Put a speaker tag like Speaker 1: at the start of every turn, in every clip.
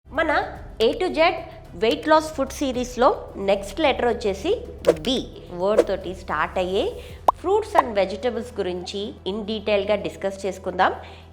Speaker 1: మన A to Z weight loss food సిరీస్లో next letter వచ్చేసి బి వర్డ్ తోటి స్టార్ట్ అయ్యే ఫ్రూట్స్ అండ్ వెజిటబుల్స్ గురించి ఇన్ డీటెయిల్గా డిస్కస్ చేసుకుందాం.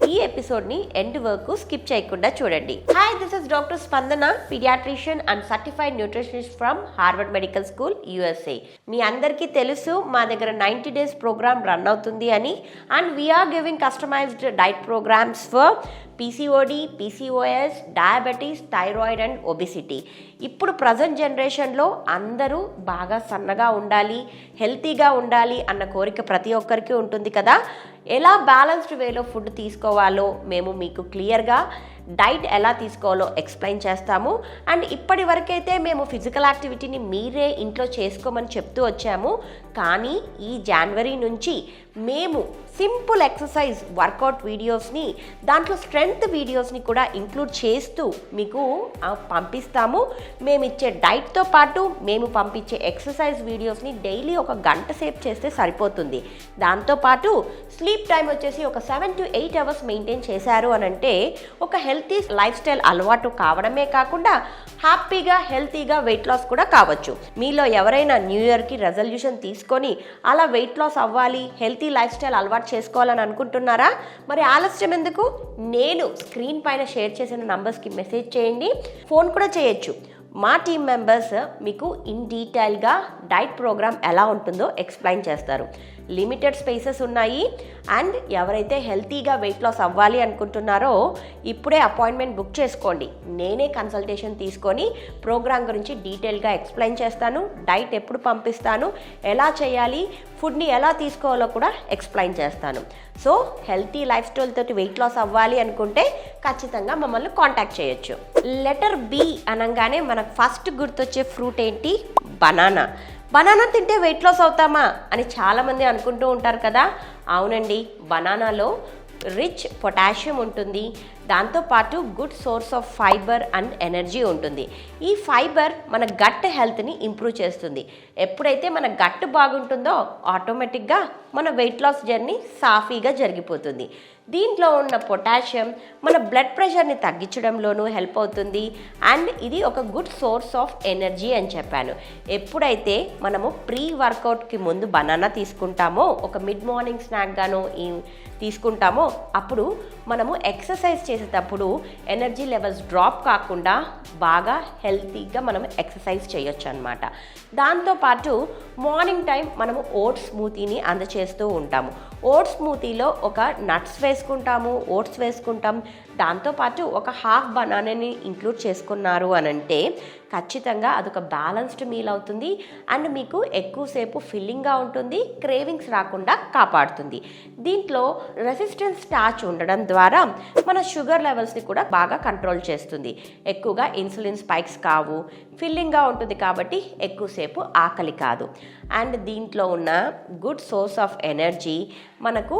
Speaker 1: ఈ ఎపిసోడ్ని ఎండ్ వరకు స్కిప్ చేయకుండా చూడండి. Hi, this is doctor Spandana, paediatrician and certified nutritionist from Harvard Medical School, USA. మీ అందరికీ తెలుసు మా దగ్గర 90 days ప్రోగ్రామ్ రన్ అవుతుంది అని. And we are giving customized diet programmes for PCOD, PCOS, diabetes, thyroid and obesity. ఇప్పుడు ప్రజెంట్ జనరేషన్లో అందరూ బాగా సన్నగా ఉండాలి, హెల్తీగా ఉండాలి అన్న కోరిక ప్రతి ఒక్కరికి ఉంటుంది కదా. ఎలా బ్యాలెన్స్డ్ వేలో ఫుడ్ తీసుకోవాలో మేము మీకు క్లియర్గా డైట్ ఎలా తీసుకోవాలో ఎక్స్ప్లెయిన్ చేస్తాము. అండ్ ఇప్పటి వరకైతే మేము ఫిజికల్ యాక్టివిటీని మీరే ఇంట్లో చేసుకోమని చెప్తూ వచ్చాము. కానీ ఈ జనవరి నుంచి మేము సింపుల్ ఎక్సర్సైజ్ వర్కౌట్ వీడియోస్ని, దాంట్లో స్ట్రెంగ్త్ వీడియోస్ని కూడా ఇంక్లూడ్ చేస్తూ మీకు పంపిస్తాము. మేము ఇచ్చే డైట్తో పాటు మేము పంపించే ఎక్సర్సైజ్ వీడియోస్ని డైలీ 1 గంట సేపు చేస్తే సరిపోతుంది. దాంతోపాటు స్లీప్ టైం వచ్చేసి ఒక 7 to 8 hours మెయింటైన్ చేశారు అని అంటే ఒక హెల్తీ లైఫ్ స్టైల్ అలవాటు కావడమే కాకుండా హ్యాపీగా హెల్తీగా వెయిట్ లాస్ కూడా కావచ్చు. మీలో ఎవరైనా న్యూ ఇయర్కి రెజల్యూషన్ తీసుకొని అలా వెయిట్ లాస్ అవ్వాలి, హెల్తీ లైఫ్ స్టైల్ అలవాటు చేసుకోవాలని అనుకుంటున్నారా? మరి ఆలస్యం ఎందుకు? నేను స్క్రీన్ పైన షేర్ చేసిన నంబర్స్కి మెసేజ్ చేయండి, ఫోన్ కూడా చేయొచ్చు. మా టీమ్ మెంబర్స్ మీకు ఇన్ డీటెయిల్గా డైట్ ప్రోగ్రామ్ ఎలా ఉంటుందో ఎక్స్ప్లెయిన్ చేస్తారు. లిమిటెడ్ స్పేసెస్ ఉన్నాయి. అండ్ ఎవరైతే హెల్తీగా వెయిట్ లాస్ అవ్వాలి అనుకుంటున్నారో ఇప్పుడే అపాయింట్మెంట్ బుక్ చేసుకోండి. నేనే కన్సల్టేషన్ తీసుకొని ప్రోగ్రామ్ గురించి డీటెయిల్గా ఎక్స్ప్లెయిన్ చేస్తాను. డైట్ ఎప్పుడు పంపిస్తాను, ఎలా చేయాలి, ఫుడ్ని ఎలా తీసుకోవాలో కూడా ఎక్స్ప్లెయిన్ చేస్తాను. సో హెల్తీ లైఫ్ స్టైల్ తోటి వెయిట్ లాస్ అవ్వాలి అనుకుంటే ఖచ్చితంగా మమ్మల్ని కాంటాక్ట్ చేయొచ్చు. లెటర్ బి అనగానే మనకు ఫస్ట్ గుర్తొచ్చే ఫ్రూట్ ఏంటి? బనానా. బనానా తింటే వెయిట్ లాస్ అవుతామా అని చాలామంది అనుకుంటూ ఉంటారు కదా. అవునండి, బనానాలో రిచ్ పొటాషియం ఉంటుంది. దాంతోపాటు good source of fibre and energy ఉంటుంది. ఈ ఫైబర్ మన గట్ హెల్త్ని ఇంప్రూవ్ చేస్తుంది. ఎప్పుడైతే మన గట్ బాగుంటుందో ఆటోమేటిక్గా మన వెయిట్ లాస్ జర్నీ సాఫీగా జరిగిపోతుంది. దీంట్లో ఉన్న పొటాషియం మన బ్లడ్ ప్రెషర్ని తగ్గించడంలోనూ హెల్ప్ అవుతుంది. అండ్ ఇది ఒక గుడ్ సోర్స్ ఆఫ్ ఎనర్జీ అని చెప్పాను. ఎప్పుడైతే మనము ప్రీ వర్కౌట్కి ముందు బనానా తీసుకుంటామో, ఒక మిడ్ మార్నింగ్ స్నాక్ గాను తీసుకుంటామో, అప్పుడు మనము ఎక్సర్సైజ్ చేసేటప్పుడు ఎనర్జీ లెవెల్స్ డ్రాప్ కాకుండా బాగా హెల్తీగా మనం ఎక్సర్సైజ్ చేయొచ్చు అనమాట. దాంతోపాటు మార్నింగ్ టైం మనము ఓట్స్ స్మూతీని అందచేస్తూ ఉంటాము. ఓట్స్ స్మూతీలో ఒక నట్స్ వేసుకుంటాము, ఓట్స్ వేసుకుంటాం. దాంతోపాటు ఒక హాఫ్ బనానాని ఇంక్లూడ్ చేసుకున్నారు అని అంటే ఖచ్చితంగా అదొక బ్యాలెన్స్డ్ మీల్ అవుతుంది. అండ్ మీకు ఎక్కువసేపు ఫిల్లింగ్గా ఉంటుంది, క్రేవింగ్స్ రాకుండా కాపాడుతుంది. దీంట్లో రెసిస్టెన్స్ స్టార్చ్ ఉండడం ద్వారా మన షుగర్ లెవెల్స్ని కూడా బాగా కంట్రోల్ చేస్తుంది. ఎక్కువగా ఇన్సులిన్ స్పైక్స్ కావు, ఫిల్లింగ్గా ఉంటుంది కాబట్టి ఎక్కువసేపు ఆకలి కాదు. అండ్ దీంట్లో ఉన్న గుడ్ సోర్స్ ఆఫ్ ఎనర్జీ మనకు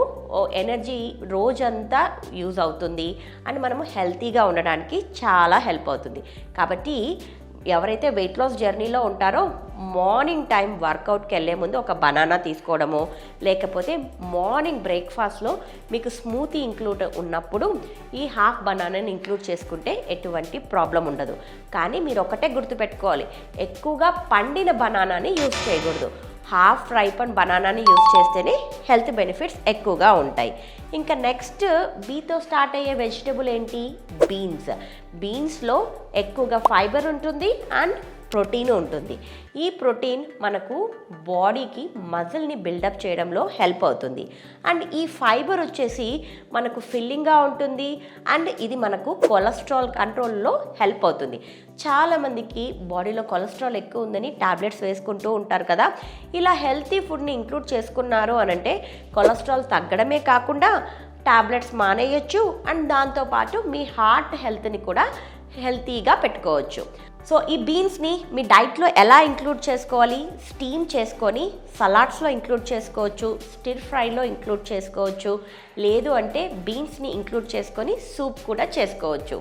Speaker 1: ఎనర్జీ రోజంతా యూజ్ అవుతుంది. అండ్ మనము హెల్తీగా ఉండడానికి చాలా హెల్ప్ అవుతుంది. కాబట్టి ఎవరైతే వెయిట్ లాస్ జర్నీలో ఉంటారో మార్నింగ్ టైం వర్కౌట్కి వెళ్ళే ముందు ఒక బనానా తీసుకోవడమో, లేకపోతే మార్నింగ్ బ్రేక్ఫాస్ట్లో మీకు స్మూతీ ఇంక్లూడ్ ఉన్నప్పుడు ఈ హాఫ్ బనానాని ఇంక్లూడ్ చేసుకుంటే ఎటువంటి ప్రాబ్లం ఉండదు. కానీ మీరు ఒకటే గుర్తుపెట్టుకోవాలి, ఎక్కువగా పండిన బనానాని యూజ్ చేయకూడదు. హాఫ్ రైపన్ బనానాని యూజ్ చేస్తేనే హెల్త్ బెనిఫిట్స్ ఎక్కువగా ఉంటాయి. ఇంకా నెక్స్ట్ బీతో స్టార్ట్ అయ్యే వెజిటబుల్ ఏంటి? బీన్స్. బీన్స్లో ఎక్కువగా ఫైబర్ ఉంటుంది అండ్ ప్రోటీన్ ఉంటుంది. ఈ ప్రోటీన్ మనకు బాడీకి మజిల్ని బిల్డప్ చేయడంలో హెల్ప్ అవుతుంది. అండ్ ఈ ఫైబర్ వచ్చేసి మనకు ఫిల్లింగ్గా ఉంటుంది. అండ్ ఇది మనకు కొలెస్ట్రాల్ కంట్రోల్లో హెల్ప్ అవుతుంది. చాలామందికి బాడీలో కొలెస్ట్రాల్ ఎక్కువ ఉందని టాబ్లెట్స్ వేసుకుంటూ ఉంటారు కదా. ఇలా హెల్తీ ఫుడ్ని ఇంక్లూడ్ చేసుకున్నారు అనంటే కొలెస్ట్రాల్ తగ్గడమే కాకుండా టాబ్లెట్స్ మానేయచ్చు. అండ్ దాంతోపాటు మీ హార్ట్ హెల్త్ని కూడా హెల్తీగా పెట్టుకోవచ్చు. సో ఈ బీన్స్ని మీ డైట్లో ఎలా ఇంక్లూడ్ చేసుకోవాలి? స్టీమ్ చేసుకొని సలాడ్స్లో ఇంక్లూడ్ చేసుకోవచ్చు, స్టిర్ ఫ్రైలో ఇంక్లూడ్ చేసుకోవచ్చు, లేదు అంటే బీన్స్ని ఇంక్లూడ్ చేసుకొని సూప్ కూడా చేసుకోవచ్చు.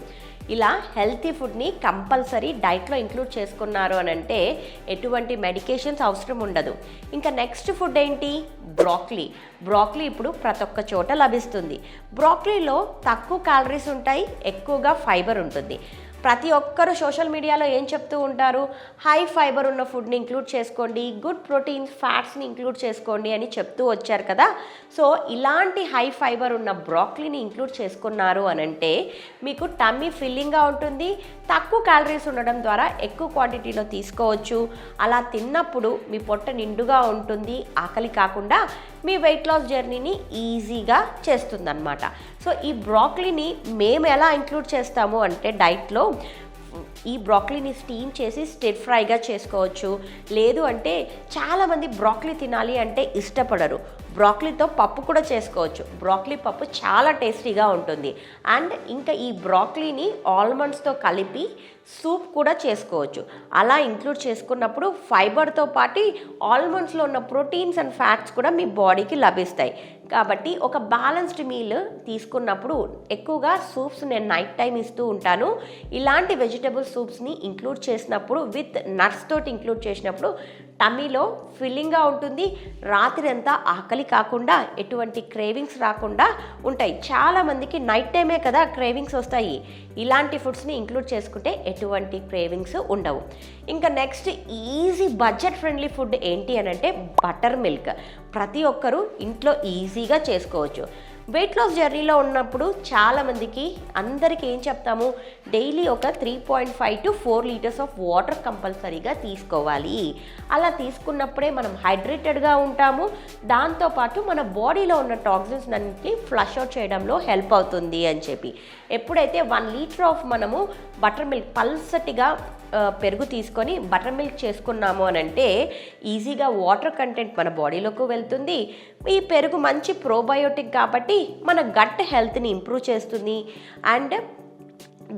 Speaker 1: ఇలా హెల్తీ ఫుడ్ని కంపల్సరీ డైట్లో ఇంక్లూడ్ చేసుకున్నారు అని అంటే ఎటువంటి మెడికేషన్స్ అవసరం ఉండదు. ఇంకా నెక్స్ట్ ఫుడ్ ఏంటి? బ్రాక్లీ. బ్రాక్లీ ఇప్పుడు ప్రతి ఒక్క చోట లభిస్తుంది. బ్రాక్లీలో తక్కువ క్యాలరీస్ ఉంటాయి, ఎక్కువగా ఫైబర్ ఉంటుంది. ప్రతి ఒక్కరు సోషల్ మీడియాలో ఏం చెప్తూ ఉంటారు, హై ఫైబర్ ఉన్న ఫుడ్ని ఇంక్లూడ్ చేసుకోండి, గుడ్ ప్రోటీన్స్ ఫ్యాట్స్ని ఇంక్లూడ్ చేసుకోండి అని చెప్తూ వచ్చారు కదా. సో ఇలాంటి హై ఫైబర్ ఉన్న బ్రాక్లీని ఇంక్లూడ్ చేసుకున్నారు అని అంటే మీకు టమ్మీ ఫిల్లింగ్గా ఉంటుంది, తక్కువ క్యాలరీస్ ఉండడం ద్వారా ఎక్కువ క్వాంటిటీలో తీసుకోవచ్చు. అలా తిన్నప్పుడు మీ పొట్ట నిండుగా ఉంటుంది, ఆకలి కాకుండా మీ వెయిట్ లాస్ జర్నీని ఈజీగా చేస్తుందన్నమాట. సో ఈ బ్రాక్లీని మేము ఎలా ఇంక్లూడ్ చేస్తాము అంటే డైట్లో ఈ బ్రాక్లీని స్టీమ్ చేసి స్టిర్ ఫ్రైగా చేసుకోవచ్చు. లేదు అంటే చాలామంది బ్రాక్లీ తినాలి అంటే ఇష్టపడరు, బ్రాక్లీతో పప్పు కూడా చేసుకోవచ్చు. బ్రాక్లీ పప్పు చాలా టేస్టీగా ఉంటుంది. అండ్ ఇంకా ఈ బ్రాక్లీని ఆల్మండ్స్తో కలిపి సూప్ కూడా చేసుకోవచ్చు. అలా ఇంక్లూడ్ చేసుకున్నప్పుడు ఫైబర్తో పాటు ఆల్మండ్స్లో ఉన్న ప్రోటీన్స్ అండ్ ఫ్యాట్స్ కూడా మీ బాడీకి లభిస్తాయి. కాబట్టి ఒక బ్యాలెన్స్డ్ మీల్ తీసుకున్నప్పుడు ఎక్కువగా సూప్స్ నేను నైట్ టైం ఇస్తూ ఉంటాను. ఇలాంటి వెజిటబుల్ సూప్స్ని ఇంక్లూడ్ చేసినప్పుడు విత్ నట్స్ తోటి ఇంక్లూడ్ చేసినప్పుడు టమ్మీలో ఫిల్లింగ్గా ఉంటుంది, రాత్రి అంతా ఆకలి కాకుండా ఎటువంటి క్రేవింగ్స్ రాకుండా ఉంటాయి. చాలామందికి నైట్ టైమే కదా క్రేవింగ్స్ వస్తాయి. ఇలాంటి ఫుడ్స్ని ఇంక్లూడ్ చేసుకుంటే ఎటువంటి క్రేవింగ్స్ ఉండవు. ఇంకా next easy budget friendly food ఏంటి అని అంటే బటర్ మిల్క్. ప్రతి ఒక్కరూ ఇంట్లో ఈజీగా చేసుకోవచ్చు. వెయిట్ లాస్ జర్నీలో ఉన్నప్పుడు చాలామందికి అందరికీ ఏం చెప్తాము, డైలీ ఒక 3.5 to 4 లీటర్స్ ఆఫ్ వాటర్ కంపల్సరీగా తీసుకోవాలి. అలా తీసుకున్నప్పుడే మనం హైడ్రేటెడ్గా ఉంటాము, దాంతోపాటు మన బాడీలో ఉన్న టాక్సిన్స్ అన్నింటినీ ఫ్లష్ అవుట్ చేయడంలో హెల్ప్ అవుతుంది అని చెప్పి. ఎప్పుడైతే 1 లీటర్ ఆఫ్ మనము బటర్ మిల్క్ పల్సటిగా పెరుగు తీసుకొని బటర్ మిల్క్ చేసుకున్నాము అని అంటే ఈజీగా వాటర్ కంటెంట్ మన బాడీలోకి వెళ్తుంది. ఈ పెరుగు మంచి ప్రోబయోటిక్ కాబట్టి మన గట్ హెల్త్ని ఇంప్రూవ్ చేస్తుంది. అండ్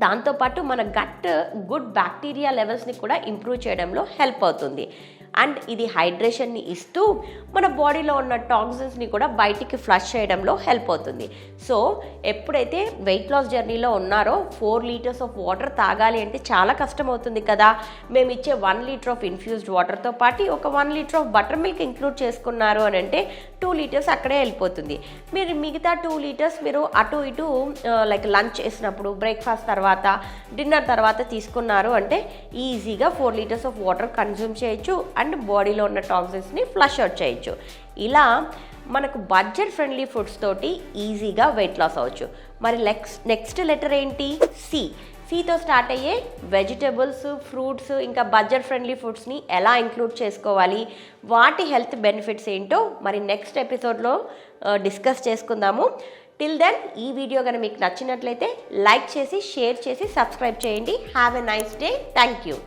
Speaker 1: దాంతోపాటు మన గట్ గుడ్ బ్యాక్టీరియా లెవెల్స్ని కూడా ఇంప్రూవ్ చేయడంలో హెల్ప్ అవుతుంది. అండ్ ఇది హైడ్రేషన్ని ఇస్తూ మన బాడీలో ఉన్న టాక్సిన్స్ని కూడా బయటికి ఫ్లష్ చేయడంలో హెల్ప్ అవుతుంది. సో ఎప్పుడైతే వెయిట్ లాస్ జర్నీలో ఉన్నారో 4 లీటర్స్ ఆఫ్ వాటర్ తాగాలి అంటే చాలా కష్టం అవుతుంది కదా. మేము ఇచ్చే 1 లీటర్ ఆఫ్ ఇన్ఫ్యూజ్డ్ వాటర్తో పాటు ఒక 1 litre of butter milk include చేసుకున్నారు అని అంటే 2 లీటర్స్ అక్కడే వెళ్ళిపోతుంది. మీరు మిగతా 2 లీటర్స్ మీరు అటు ఇటు లైక్ లంచ్ చేసినప్పుడు, బ్రేక్ఫాస్ట్ తర్వాత, డిన్నర్ తర్వాత తీసుకున్నారు అంటే ఈజీగా 4 లీటర్స్ ఆఫ్ వాటర్ కన్జ్యూమ్ చేయొచ్చు అండ్ బాడీలో ఉన్న టాక్సిన్స్ని ఫ్లష్ అవుట్ చేయొచ్చు. ఇలా మనకు బడ్జెట్ ఫ్రెండ్లీ ఫుడ్స్ తోటి ఈజీగా వెయిట్ లాస్ అవ్వచ్చు. మరి నెక్స్ట్ లెటర్ ఏంటి, సితో స్టార్ట్ అయ్యే వెజిటబుల్స్, ఫ్రూట్స్ ఇంకా బడ్జెట్ ఫ్రెండ్లీ ఫుడ్స్ని ఎలా ఇంక్లూడ్ చేసుకోవాలి, వాటి హెల్త్ బెనిఫిట్స్ ఏంటో మరి నెక్స్ట్ ఎపిసోడ్లో డిస్కస్ చేసుకుందాము. టిల్ దెన్ ఈ వీడియో కనుక మీకు నచ్చినట్లయితే లైక్ చేసి, షేర్ చేసి, సబ్స్క్రైబ్ చేయండి. Have a nice day. Thank you.